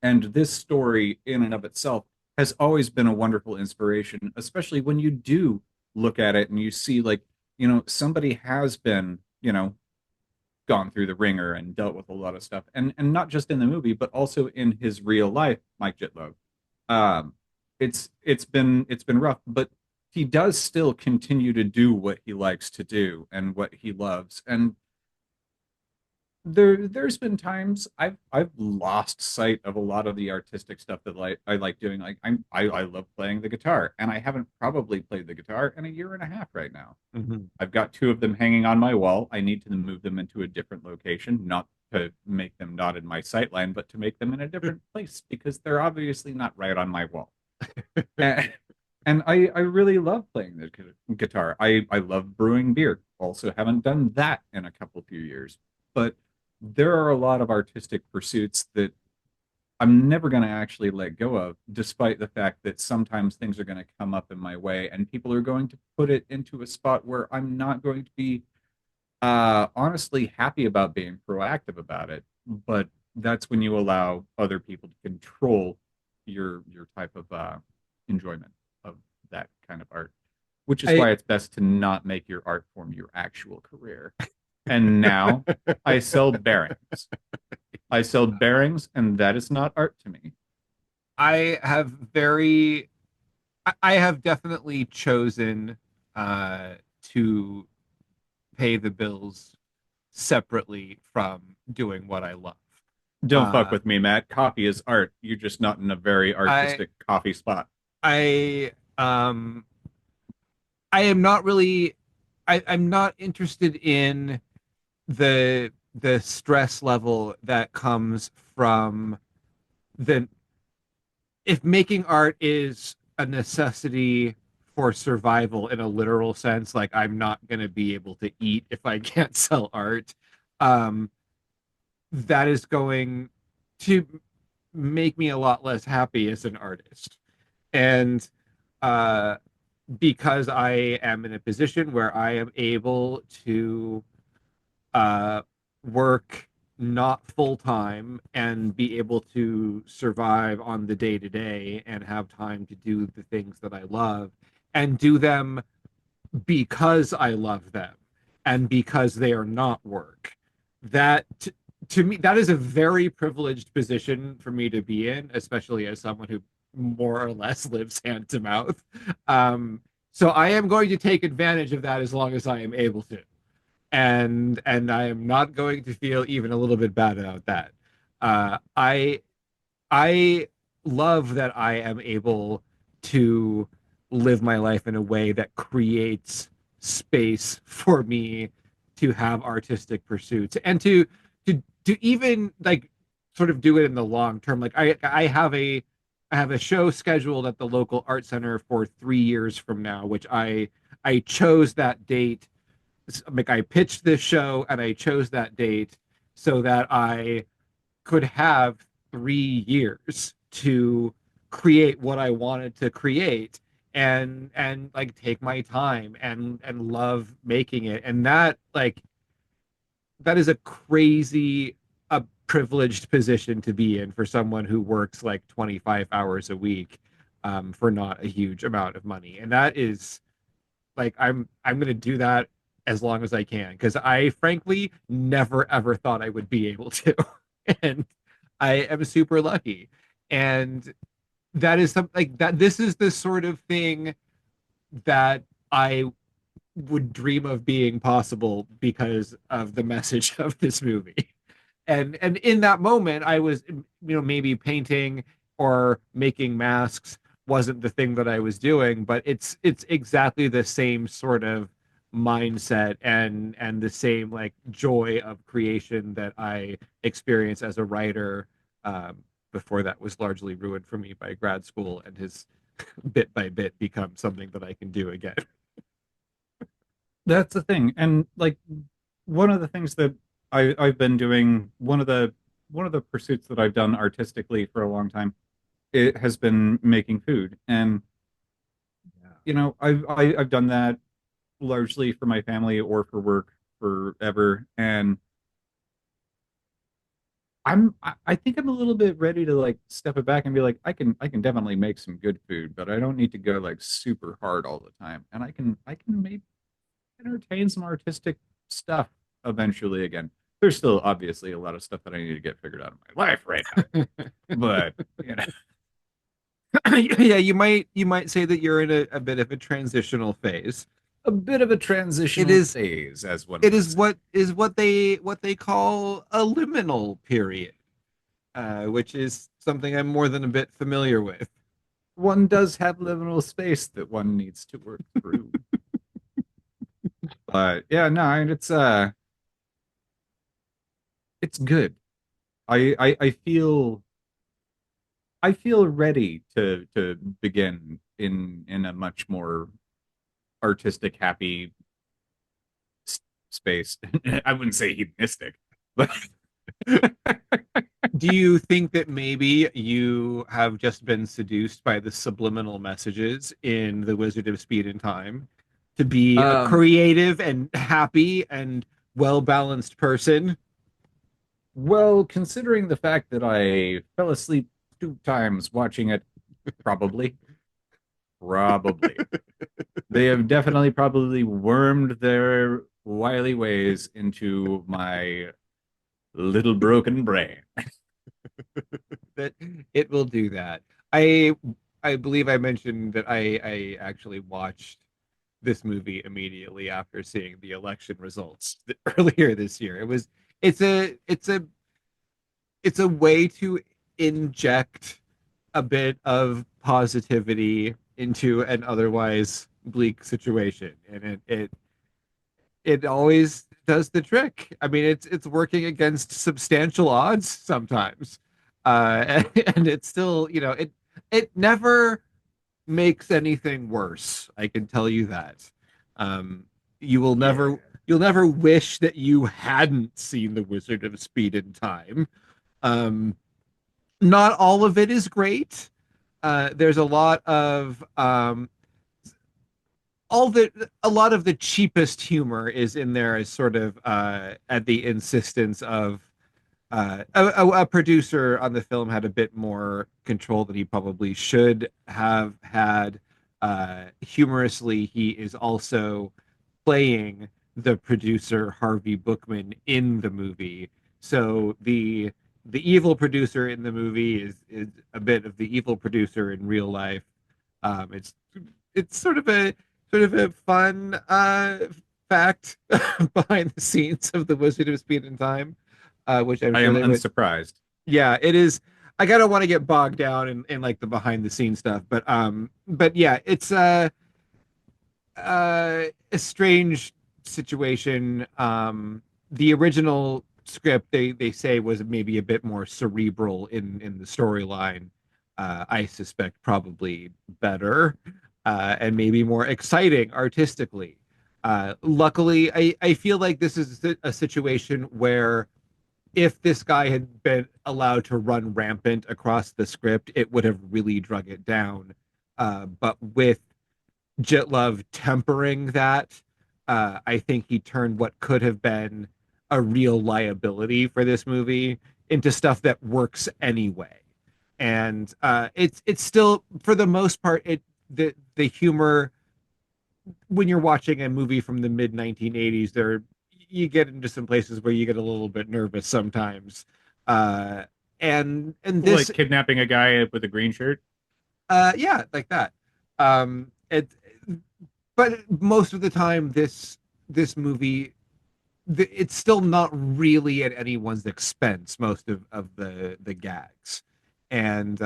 And this story, in and of itself, has always been a wonderful inspiration, especially when you do look at it and you see, like, somebody has been, gone through the ringer and dealt with a lot of stuff. And not just in the movie, but also in his real life, Mike Jittlov. Um, it's been rough, but he does still continue to do what he likes to do and what he loves. And there's been times I've lost sight of a lot of the artistic stuff that I like doing. Like I love playing the guitar, and I haven't probably played the guitar in a year and a half right now. Mm-hmm. I've got two of them hanging on my wall. I need to move them into a different location, not to make them not in my sight line, but to make them in a different place because they're obviously not right on my wall. and, and I really love playing the guitar. I love brewing beer. Also haven't done that in a few years, but there are a lot of artistic pursuits that I'm never going to actually let go of, despite the fact that sometimes things are going to come up in my way and people are going to put it into a spot where I'm not going to be honestly happy about being proactive about it. But that's when you allow other people to control your type of enjoyment of that kind of art, which is why it's best to not make your art form your actual career. And now I sell bearings. I sell bearings, and that is not art to me. I have I have definitely chosen to pay the bills separately from doing what I love. Don't fuck with me, Matt. Coffee is art. You're just not in a very artistic coffee spot. I I am not really I'm not interested in the stress level that comes from the if making art is a necessity for survival in a literal sense, like I'm not going to be able to eat if I can't sell art, um, that is going to make me a lot less happy as an artist. And uh, because I am in a position where I am able to uh, work not full time and be able to survive on the day to day and have time to do the things that I love and do them because I love them and because they are not work. That to me, that is a very privileged position for me to be in, especially as someone who more or less lives hand to mouth. So I am going to take advantage of that as long as I am able to, and I am not going to feel even a little bit bad about that. I love that I am able to live my life in a way that creates space for me to have artistic pursuits and to even like sort of do it in the long term. Like I have a show scheduled at the local art center for 3 years from now, which I chose that date. Like I pitched this show and I chose that date so that I could have 3 years to create what I wanted to create. and like take my time and love making it. And that like that is a crazy a privileged position to be in for someone who works like 25 hours a week for not a huge amount of money. And that is like I'm gonna do that as long as I can because I frankly never ever thought I would be able to. And I am super lucky. And that is something like that. This is the sort of thing that I would dream of being possible because of the message of this movie. And in that moment, I was, maybe painting or making masks wasn't the thing that I was doing, but it's exactly the same sort of mindset and the same like joy of creation that I experience as a writer. Before that was largely ruined for me by grad school and has bit by bit become something that I can do again. That's the thing. And like one of the things that I've been doing, one of the pursuits that I've done artistically for a long time, it has been making food. And I've done that largely for my family or for work forever. And I think I'm a little bit ready to like step it back and be like, I can definitely make some good food, but I don't need to go like super hard all the time. And I can maybe entertain some artistic stuff eventually again. There's still obviously a lot of stuff that I need to get figured out in my life right now. But you know, Yeah, you might say that you're in a bit of a transitional phase. a bit of a It transitional is phase, as one it would is say. what they call a liminal period, which is something I'm more than a bit familiar with. One does have liminal space that one needs to work through. But yeah, no, I mean, it's good. I feel ready to begin in a much more artistic, happy space. I wouldn't say hedonistic, but Do you think that maybe you have just been seduced by the subliminal messages in The Wizard of Speed and Time to be a um, creative and happy and well-balanced person? well, considering the fact that I fell asleep 2 times watching it, probably, probably. They have definitely probably wormed their wily ways into my little broken brain. That it will do that. I I believe I mentioned that I actually watched this movie immediately after seeing the election results earlier this year. It's a it's a it's a way to inject a bit of positivity into an otherwise bleak situation, and it always does the trick. I mean, it's working against substantial odds sometimes, and it's still, it never makes anything worse. I can tell you that. Um, you will Yeah. never you'll never wish that you hadn't seen The Wizard of Speed and Time. Um, Not all of it is great. There's a lot of all the a lot of the cheapest humor is in there as sort of at the insistence of a producer on the film had a bit more control than he probably should have had. Humorously, he is also playing the producer Harvey Bookman in the movie. So the evil producer in the movie is a bit of the evil producer in real life. It's sort of a fun fact behind the scenes of the Wizard of Speed and Time, which I'm I sure am they would. unsurprised. Yeah, it is. I kind of want to get bogged down in like the behind the scenes stuff, but yeah, it's a strange situation. The original script they say was maybe a bit more cerebral in the storyline. I suspect probably better and maybe more exciting artistically. Luckily, I feel like this is a situation where if this guy had been allowed to run rampant across the script, it would have really drug it down. But with Jittlov tempering that. I think he turned what could have been a real liability for this movie into stuff that works anyway. And it's still, for the most part, the humor when you're watching a movie from the mid 1980s, there you get into some places where you get a little bit nervous sometimes. Uh, and this Like kidnapping a guy with a green shirt. yeah, like that. It but most of the time this movie it's still not really at anyone's expense, most of the gags, and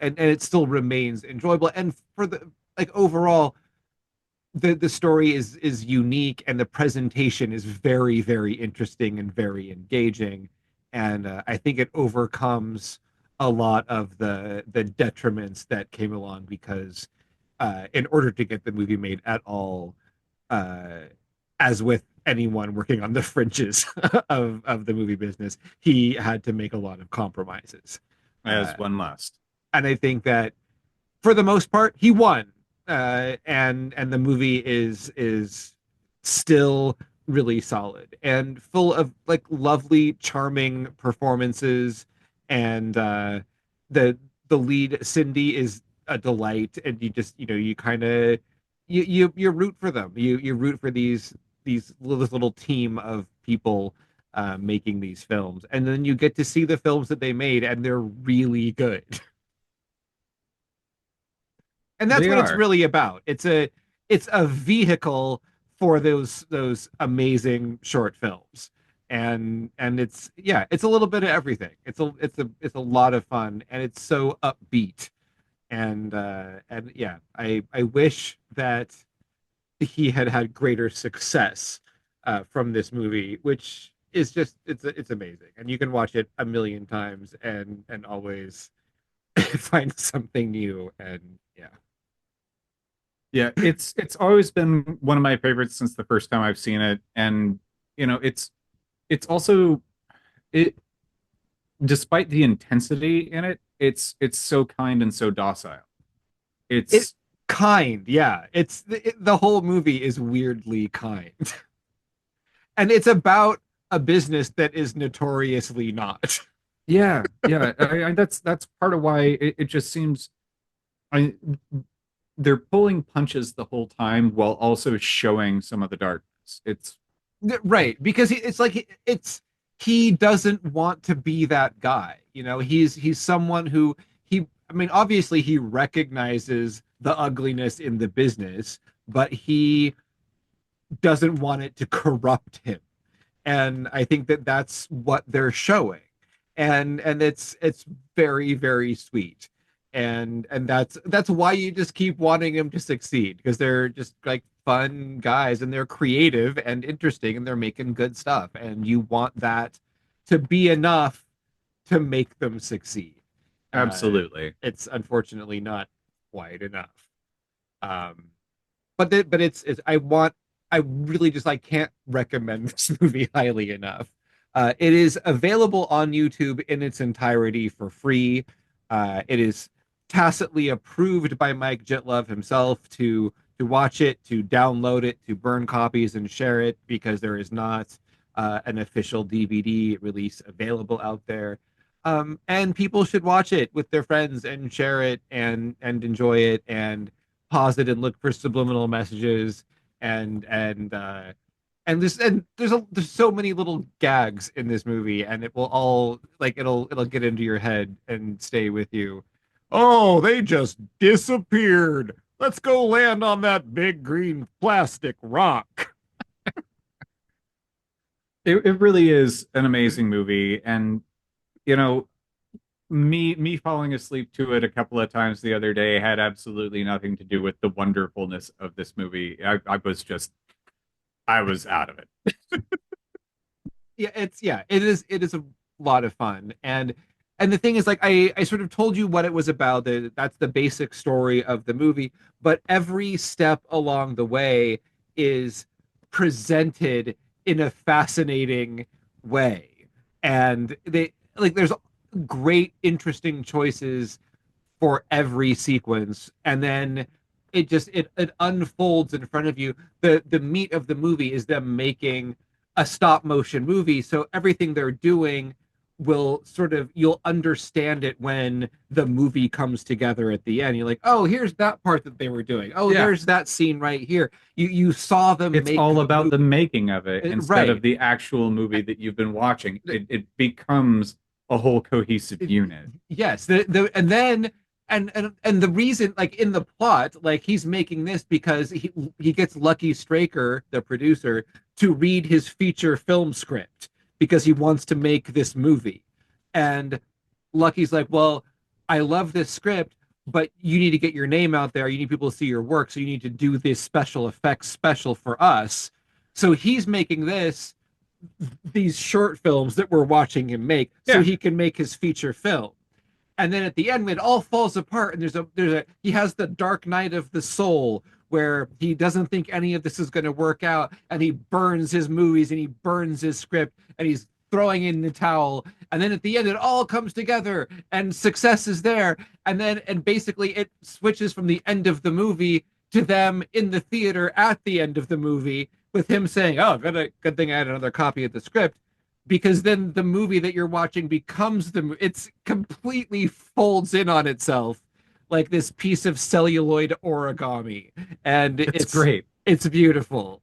it still remains enjoyable. And for the like overall, the story is unique, and the presentation is very very interesting and very engaging, and I think it overcomes a lot of the detriments that came along because in order to get the movie made at all, uh, as with anyone working on the fringes of the movie business, he had to make a lot of compromises. As Uh, one must. and I think that for the most part, he won. And the movie is still really solid and full of like lovely, charming performances. And the the lead Cindy is a delight, and you just you kind of you root for them. You root for these little team of people making these films, and then you get to see the films that they made, and they're really good. And that's They what it's are. really about. It's a vehicle for those amazing short films. And it's yeah, it's a little bit of everything. It's a lot of fun, and it's so upbeat. And yeah, I wish that he had had greater success from this movie, which is just it's amazing. And you can watch it a million times and always find something new. And yeah. Yeah, it's always been one of my favorites since the first time I've seen it, and it's also it despite the intensity in it, it's so kind and so docile. It It's kind, yeah. The whole movie is weirdly kind. And it's about a business that is notoriously not. yeah, that's part of why it just seems I they're pulling punches the whole time while also showing some of the darkness. It's Right, because it's like he doesn't want to be that guy. He's someone who I mean, obviously he recognizes the ugliness in the business, but he doesn't want it to corrupt him. And I think that that's what they're showing. And it's very very sweet. And that's why you just keep wanting them to succeed, because they're just like fun guys, and they're creative and interesting, and they're making good stuff, and you want that to be enough to make them succeed. absolutely. It's unfortunately not quite enough. um but it's I really just like can't recommend this movie highly enough. It is available on YouTube in its entirety for free. It is tacitly approved by Mike Jittlov himself to watch it, to download it, to burn copies and share it, because there is not an official DVD release available out there. And people should watch it with their friends and share it and enjoy it and pause it and look for subliminal messages and there's so many little gags in this movie, and it will all like it'll get into your head and stay with you. Oh, they just disappeared. Let's go land on that big green plastic rock. It really is an amazing movie, and you know, me falling asleep to it a couple of times the other day had absolutely nothing to do with the wonderfulness of this movie. I was out of it. Yeah, it is a lot of fun. And the thing is, like, I sort of told you what it was about. That's the basic story of the movie, but every step along the way is presented in a fascinating way. And there's great interesting choices for every sequence. And then it unfolds in front of you. The meat of the movie is them making a stop motion movie, so everything they're doing will sort of, you'll understand it when the movie comes together at the end. You're like, oh, here's that part that they were doing. Oh, Yeah. there's that scene right here. You saw them It's make all the about movie. the making of it instead Right. of the actual movie that you've been watching. It becomes a whole cohesive unit. Yes, the and then and the reason, like in the plot, like he's making this because he gets Lucky Straker, the producer, to read his feature film script because he wants to make this movie. And Lucky's like, well, I love this script, but you need to get your name out there. You need people to see your work, so you need to do this special effects special for us. So he's making these short films that we're watching him make so Yeah. he can make his feature film. And then at the end, when it all falls apart, and there's a he has the dark night of the soul where he doesn't think any of this is going to work out, and he burns his movies and he burns his script and he's throwing in the towel. And then at the end, it all comes together and success is there. And basically it switches from the end of the movie to them in the theater at the end of the movie with him saying, "Oh, good thing I had another copy of the script," because then the movie that you're watching becomes it's completely folds in on itself like this piece of celluloid origami, and It's great. It's beautiful.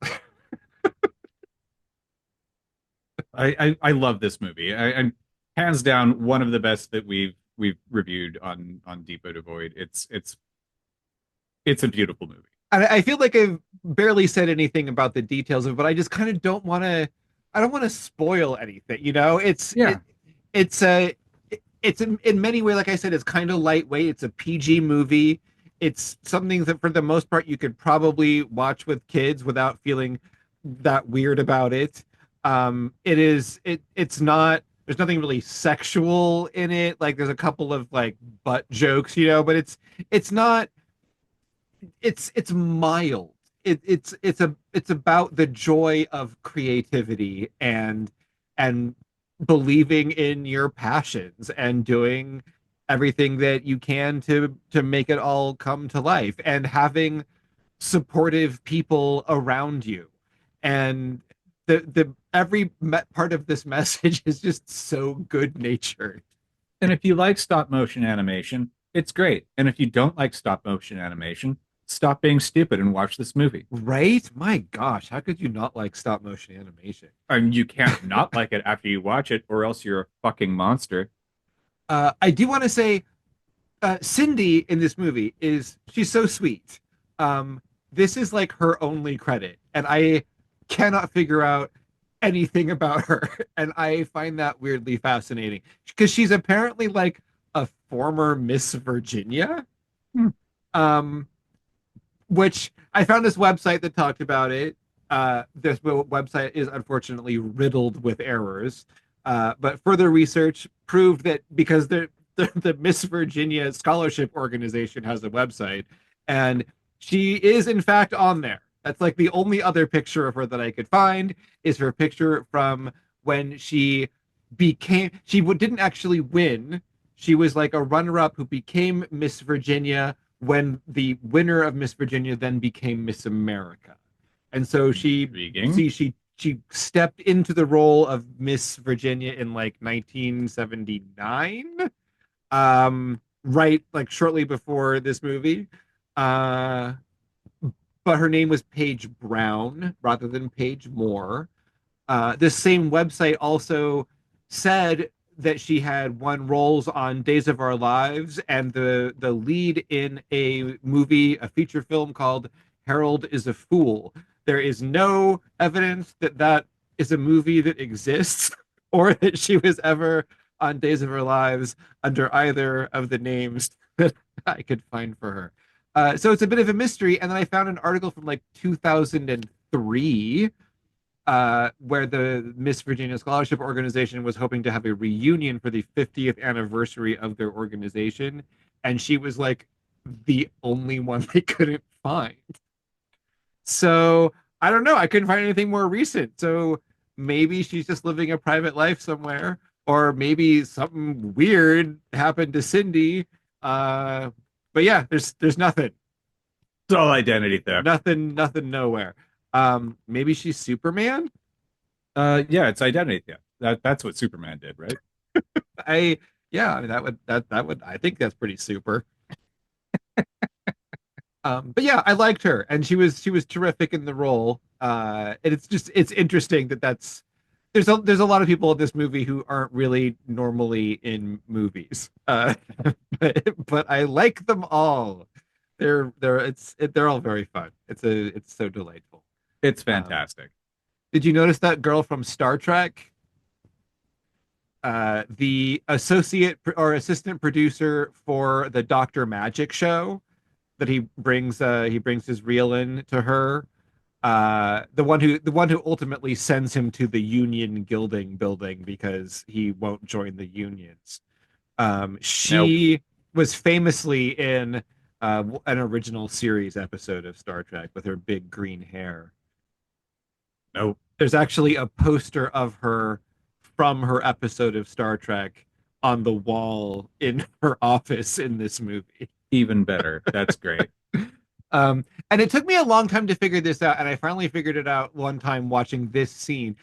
I love this movie. I'm hands down one of the best that we've reviewed on Depot to Void. It's a beautiful movie. I feel like I've barely said anything about the details of it, but I just kind of don't want to. I don't want to spoil anything. You know, Yeah. it's a it's in many ways, like I said, it's kind of lightweight. It's a PG movie. It's something that for the most part you could probably watch with kids without feeling that weird about it. It's not, there's nothing really sexual in it. Like there's a couple of like butt jokes, you know, but it's not, it's mild. It's about the joy of creativity and believing in your passions and doing everything that you can to make it all come to life and having supportive people around you. And the every part of this message is just so good natured. And if you like stop motion animation, it's great. And if you don't like stop motion animation, stop being stupid and watch this movie. Right? My gosh, how could you not like stop motion animation? And you can't not like it after you watch it, or else you're a fucking monster. I do want to say Cindy in this movie she's so sweet. This is like her only credit, and I cannot figure out anything about her, and I find that weirdly fascinating because she's apparently like a former Miss Virginia. Hmm. Which I found this website that talked about it. This website is unfortunately riddled with errors, but further research proved that because the Miss Virginia Scholarship Organization has a website, and she is in fact on there. That's like the only other picture of her that I could find is her picture from when she didn't actually win. She was like a runner-up who became Miss Virginia when the winner of Miss Virginia then became Miss America. And so she stepped into the role of Miss Virginia in like 1979, right, like shortly before this movie. But her name was Paige Brown rather than Paige Moore. This same website also said that she had won roles on Days of Our Lives and the lead in a movie, a feature film called Harold is a Fool. There is no evidence that that is a movie that exists or that she was ever on Days of Our Lives under either of the names that I could find for her. So it's a bit of a mystery. And then I found an article from like 2003 where the Miss Virginia Scholarship Organization was hoping to have a reunion for the 50th anniversary of their organization. And she was like the only one they couldn't find. So I don't know. I couldn't find anything more recent. So maybe she's just living a private life somewhere, or maybe something weird happened to Cindy. But yeah, there's nothing. It's all identity theft. Nothing, nowhere. Maybe she's Superman. Yeah, it's identity theft. That's what Superman did, right? I yeah, I mean that would I think that's pretty super. But yeah, I liked her, and she was terrific in the role. And it's interesting that's there's a lot of people in this movie who aren't really normally in movies. But I like them all. They're all very fun. It's so delightful. It's Um, fantastic. did you notice that girl from Star Trek? The associate or assistant producer for the Doctor Magic show that he brings his reel in to her. The one who ultimately sends him to the Union Gilding building because he won't join the unions. Nope. She was famously in an original series episode of Star Trek with her big green hair. Nope. There's actually a poster of her from her episode of Star Trek on the wall in her office in this movie. Even better. That's great. And it took me a long time to figure this out, and I finally figured it out one time watching this scene.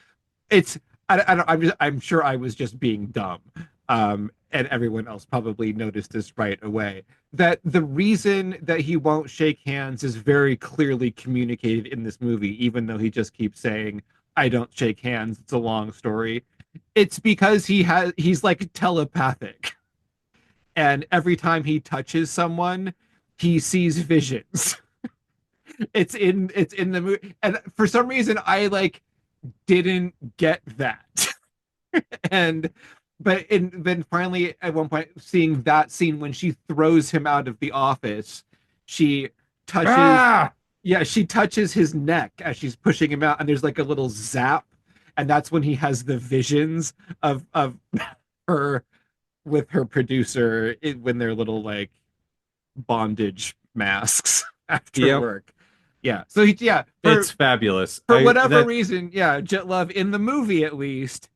It's I'm sure I was just being dumb, and everyone else probably noticed this right away. That the reason that he won't shake hands is very clearly communicated in this movie, even though he just keeps saying, "I don't shake hands." It's a long story. It's because he's like telepathic, and every time he touches someone, he sees visions. It's in the movie, and for some reason I like didn't get that. And then finally at one point seeing that scene when she throws him out of the office, she touches Ah! yeah, she touches his neck as she's pushing him out, and there's like a little zap, and that's when he has the visions of her with her producer when they're little like bondage masks after Yep. work. Yeah. So yeah, It's fabulous. for whatever That reason, yeah, Jitlov in the movie at least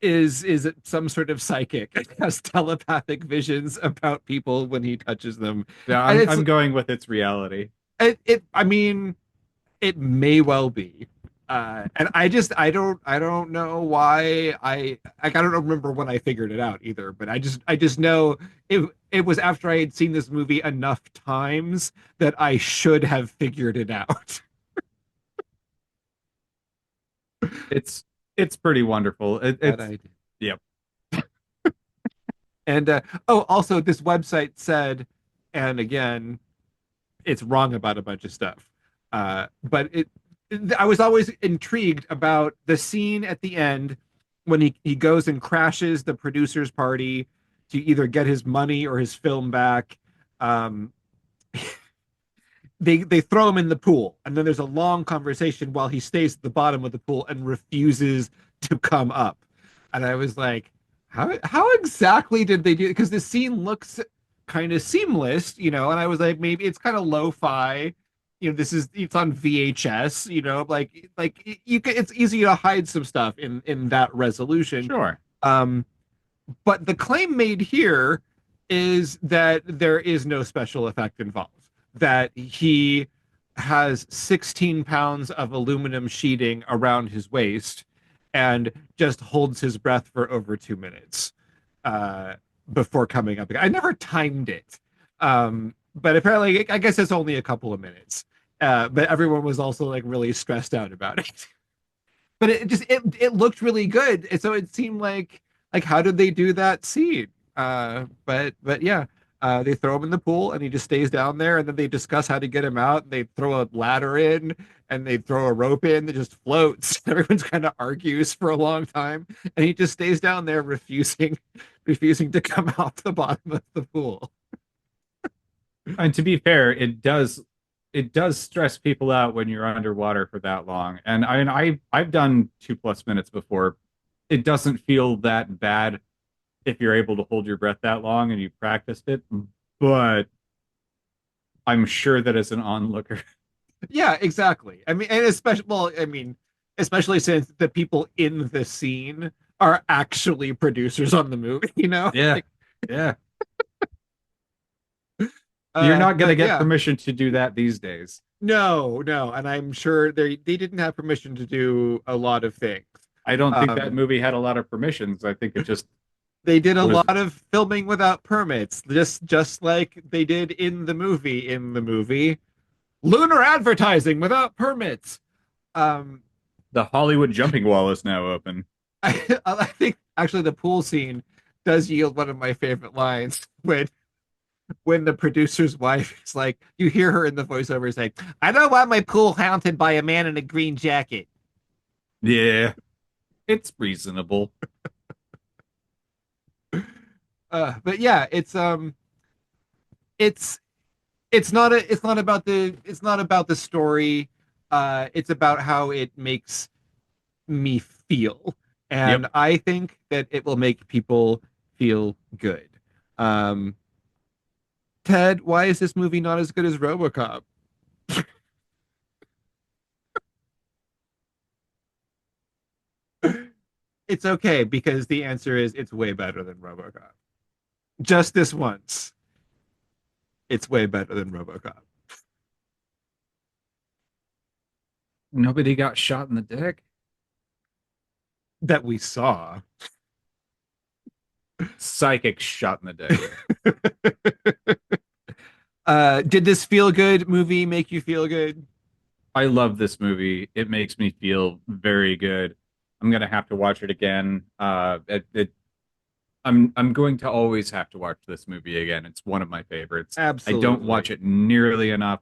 is some sort of psychic, has telepathic visions about people when he touches them. yeah, And I'm going with its reality. I mean, it may well be. And I don't know why I don't remember when I figured it out either, but I just know it was after I had seen this movie enough times that I should have figured it out. It's pretty wonderful. That It's I did. yep. And oh, also this website said, and again, it's wrong about a bunch of stuff. But I was always intrigued about the scene at the end when he goes and crashes the producer's party to either get his money or his film back. Um, they throw him in the pool, and then there's a long conversation while he stays at the bottom of the pool and refuses to come up. And I was like, how exactly did they do it? Because the scene looks kind of seamless, and I was like, maybe it's kind of lo-fi. It's on VHS, like it's easy to hide some stuff in that resolution. Sure. Um, but the claim made here is that there is no special effect involved, that he has 16 pounds of aluminum sheeting around his waist and just holds his breath for over 2 minutes uh, before coming up. I never timed it, but apparently, I guess it's only a couple of minutes. But everyone was also like really stressed out about it. But it looked really good, and so it seemed like how did they do that scene? But yeah, they throw him in the pool and he just stays down there, and then they discuss how to get him out. They throw a ladder in and they throw a rope in that just floats. Everyone's kind of argues for a long time, and he just stays down there refusing to come off the bottom of the pool. And to be fair, it does stress people out when you're underwater for that long. And I mean, I've done 2+ minutes before. It doesn't feel that bad if you're able to hold your breath that long and you practiced it. But I'm sure that as an onlooker, Yeah, exactly. I mean, and especially since the people in the scene are actually producers on the movie, yeah, Like, yeah, You're not going to but get yeah. permission to do that these days. No, and I'm sure they didn't have permission to do a lot of things. I don't think that Um, movie had a lot of permissions. I think it just They did a was. lot of filming without permits, just like they did in the movie. Lunar advertising without permits. Um, The Hollywood jumping wall is now open. I think actually the pool scene does yield one of my favorite lines when the producer's wife is like, you hear her in the voiceover say, "I don't want my pool haunted by a man in a green jacket." Yeah, it's reasonable. But yeah, it's not about the story. It's about how it makes me feel, and Yep. I think that it will make people feel good. Um, Ted, why is this movie not as good as RoboCop? It's okay because the answer is it's way better than RoboCop. Just this once, it's way better than RoboCop. Nobody got shot in the dick. That we saw. Psychic shot in the dick. Did this feel good movie make you feel good? I love this movie. It makes me feel very good. I'm gonna have to watch it again. I'm going to always have to watch this movie again. It's one of my favorites. Absolutely. I don't watch it nearly enough.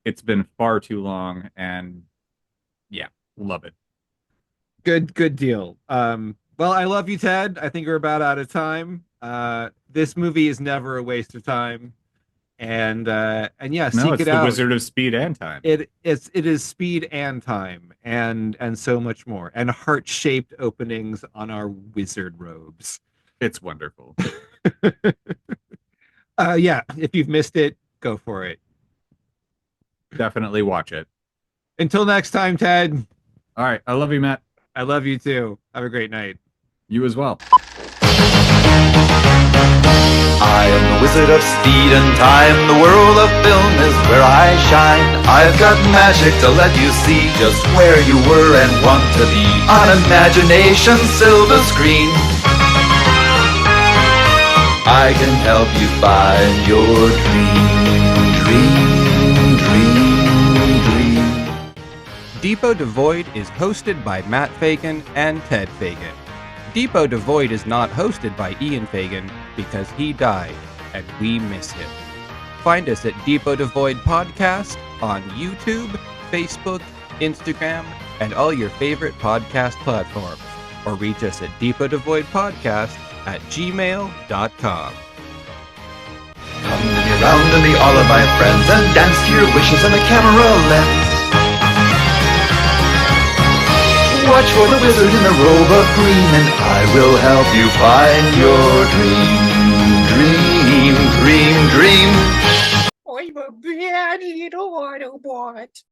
It's been far too long, and yeah, love it. Good deal. Well, I love you, Ted. I think we're about out of time. This movie is never a waste of time. And yeah, No, seek it's it the out. Wizard of Speed and Time. It is speed and time and so much more, and heart-shaped openings on our wizard robes. It's wonderful. Yeah, if you've missed it, go for it. Definitely watch it. Until next time, Ted. All right, I love you, Matt. I love you too. Have a great night. You as well. I am the wizard of speed and time. The world of film is where I shine. I've got magic to let you see just where you were and want to be on imagination's silver screen. I can help you find your dream. Depot Devoid is hosted by Matt Fagan and Ted Fagan. Depot Devoid is not hosted by Ian Fagan because he died and we miss him. Find us at Depot Devoid Podcast on YouTube, Facebook, Instagram, and all your favorite podcast platforms. Or reach us at depotdevoidpodcast@gmail.com. Come to me round and be all of my friends and dance to your wishes in the camera lens. Watch for the wizard in the robe of green, and I will help you find your dream. I'm a bad little Autobot.